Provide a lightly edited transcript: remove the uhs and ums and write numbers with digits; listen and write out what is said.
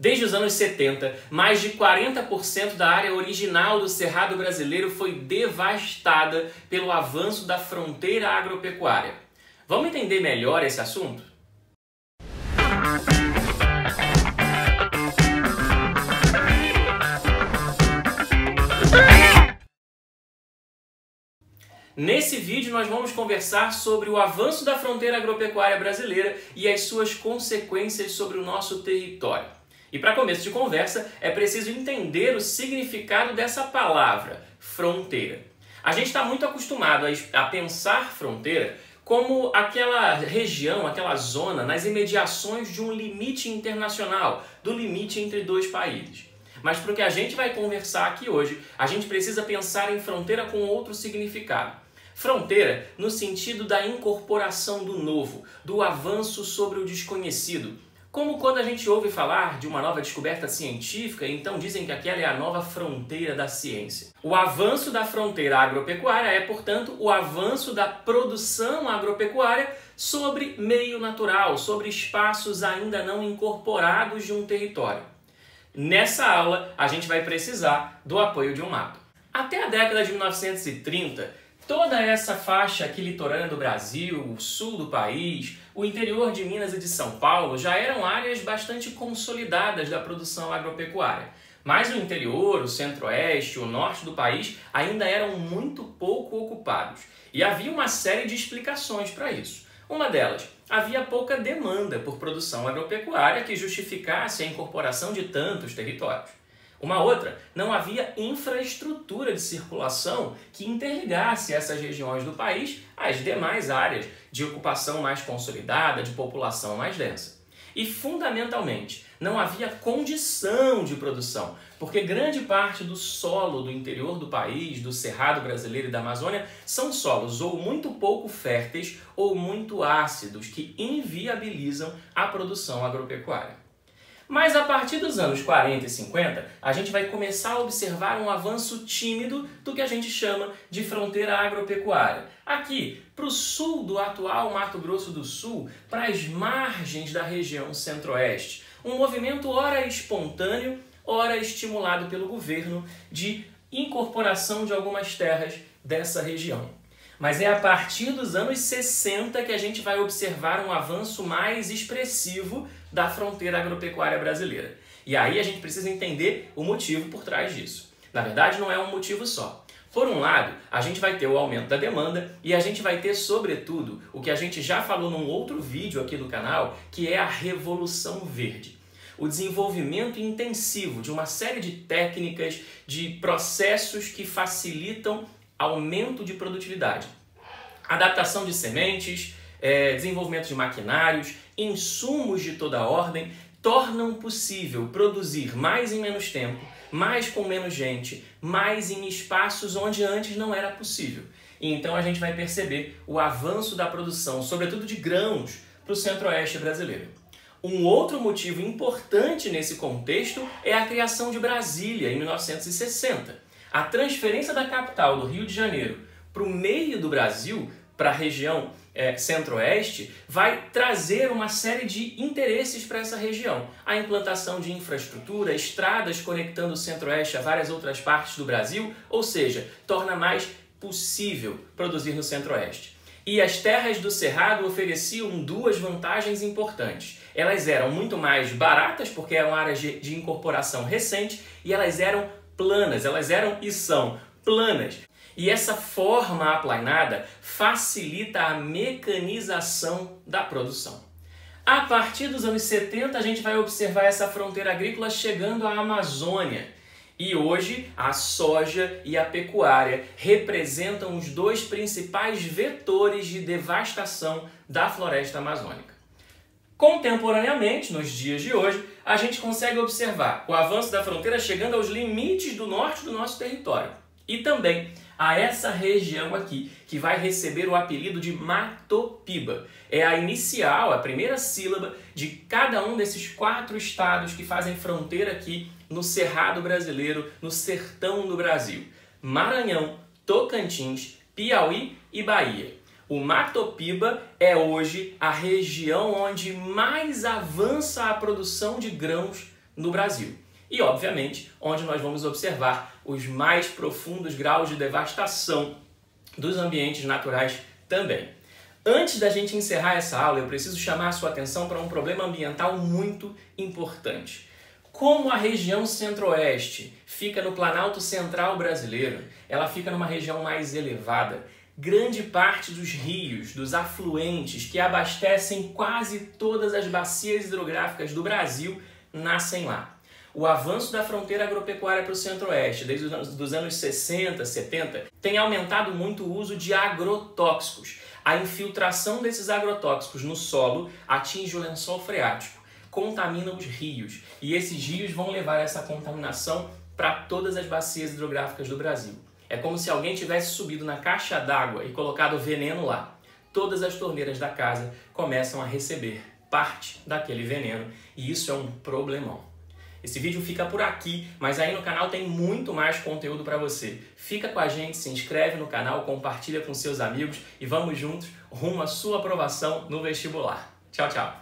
Desde os anos 70, mais de 40% da área original do Cerrado brasileiro foi devastada pelo avanço da fronteira agropecuária. Vamos entender melhor esse assunto? Nesse vídeo nós vamos conversar sobre o avanço da fronteira agropecuária brasileira e as suas consequências sobre o nosso território. E para começo de conversa, é preciso entender o significado dessa palavra, fronteira. A gente está muito acostumado a pensar fronteira como aquela região, aquela zona nas imediações de um limite internacional, do limite entre dois países. Mas para o que a gente vai conversar aqui hoje, a gente precisa pensar em fronteira com outro significado. Fronteira no sentido da incorporação do novo, do avanço sobre o desconhecido. Como quando a gente ouve falar de uma nova descoberta científica, então dizem que aquela é a nova fronteira da ciência. O avanço da fronteira agropecuária é, portanto, o avanço da produção agropecuária sobre meio natural, sobre espaços ainda não incorporados de um território. Nessa aula, a gente vai precisar do apoio de um mapa. Até a década de 1930, toda essa faixa aqui litorânea do Brasil, o sul do país, o interior de Minas e de São Paulo já eram áreas bastante consolidadas da produção agropecuária. Mas o interior, o centro-oeste, o norte do país ainda eram muito pouco ocupados. E havia uma série de explicações para isso. Uma delas, havia pouca demanda por produção agropecuária que justificasse a incorporação de tantos territórios. Uma outra, não havia infraestrutura de circulação que interligasse essas regiões do país às demais áreas de ocupação mais consolidada, de população mais densa. E, fundamentalmente, não havia condição de produção, porque grande parte do solo do interior do país, do Cerrado brasileiro e da Amazônia, são solos ou muito pouco férteis ou muito ácidos, que inviabilizam a produção agropecuária. Mas a partir dos anos 40 e 50, a gente vai começar a observar um avanço tímido do que a gente chama de fronteira agropecuária. Aqui, para o sul do atual Mato Grosso do Sul, para as margens da região centro-oeste. Um movimento ora espontâneo, ora estimulado pelo governo de incorporação de algumas terras dessa região. Mas é a partir dos anos 60 que a gente vai observar um avanço mais expressivo da fronteira agropecuária brasileira. E aí a gente precisa entender o motivo por trás disso. Na verdade, não é um motivo só. Por um lado, a gente vai ter o aumento da demanda e a gente vai ter, sobretudo, o que a gente já falou num outro vídeo aqui do canal, que é a Revolução Verde. O desenvolvimento intensivo de uma série de técnicas, de processos que facilitam aumento de produtividade, adaptação de sementes, desenvolvimento de maquinários, insumos de toda ordem, tornam possível produzir mais em menos tempo, mais com menos gente, mais em espaços onde antes não era possível. E então a gente vai perceber o avanço da produção, sobretudo de grãos, para o centro-oeste brasileiro. Um outro motivo importante nesse contexto é a criação de Brasília, em 1960. A transferência da capital do Rio de Janeiro para o meio do Brasil, para a região centro-oeste, vai trazer uma série de interesses para essa região. A implantação de infraestrutura, estradas conectando o centro-oeste a várias outras partes do Brasil, ou seja, torna mais possível produzir no centro-oeste. E as terras do Cerrado ofereciam duas vantagens importantes. Elas eram muito mais baratas, porque eram áreas de incorporação recente, e elas eram planas, elas eram e são planas. E essa forma aplainada facilita a mecanização da produção. A partir dos anos 70, a gente vai observar essa fronteira agrícola chegando à Amazônia. E hoje, a soja e a pecuária representam os dois principais vetores de devastação da floresta amazônica. Contemporaneamente, nos dias de hoje, a gente consegue observar o avanço da fronteira chegando aos limites do norte do nosso território. E também a essa região aqui, que vai receber o apelido de Matopiba. É a inicial, a primeira sílaba de cada um desses 4 estados que fazem fronteira aqui no Cerrado brasileiro, no sertão do Brasil. Maranhão, Tocantins, Piauí e Bahia. O Matopiba é hoje a região onde mais avança a produção de grãos no Brasil. E, obviamente, onde nós vamos observar os mais profundos graus de devastação dos ambientes naturais também. Antes da gente encerrar essa aula, eu preciso chamar a sua atenção para um problema ambiental muito importante. Como a região centro-oeste fica no Planalto Central brasileiro, ela fica numa região mais elevada. Grande parte dos rios, dos afluentes que abastecem quase todas as bacias hidrográficas do Brasil nascem lá. O avanço da fronteira agropecuária para o centro-oeste, desde os anos 60, 70, tem aumentado muito o uso de agrotóxicos. A infiltração desses agrotóxicos no solo atinge o lençol freático, contamina os rios, e esses rios vão levar essa contaminação para todas as bacias hidrográficas do Brasil. É como se alguém tivesse subido na caixa d'água e colocado veneno lá. Todas as torneiras da casa começam a receber parte daquele veneno, e isso é um problemão. Esse vídeo fica por aqui, mas aí no canal tem muito mais conteúdo para você. Fica com a gente, se inscreve no canal, compartilha com seus amigos e vamos juntos rumo à sua aprovação no vestibular. Tchau, tchau!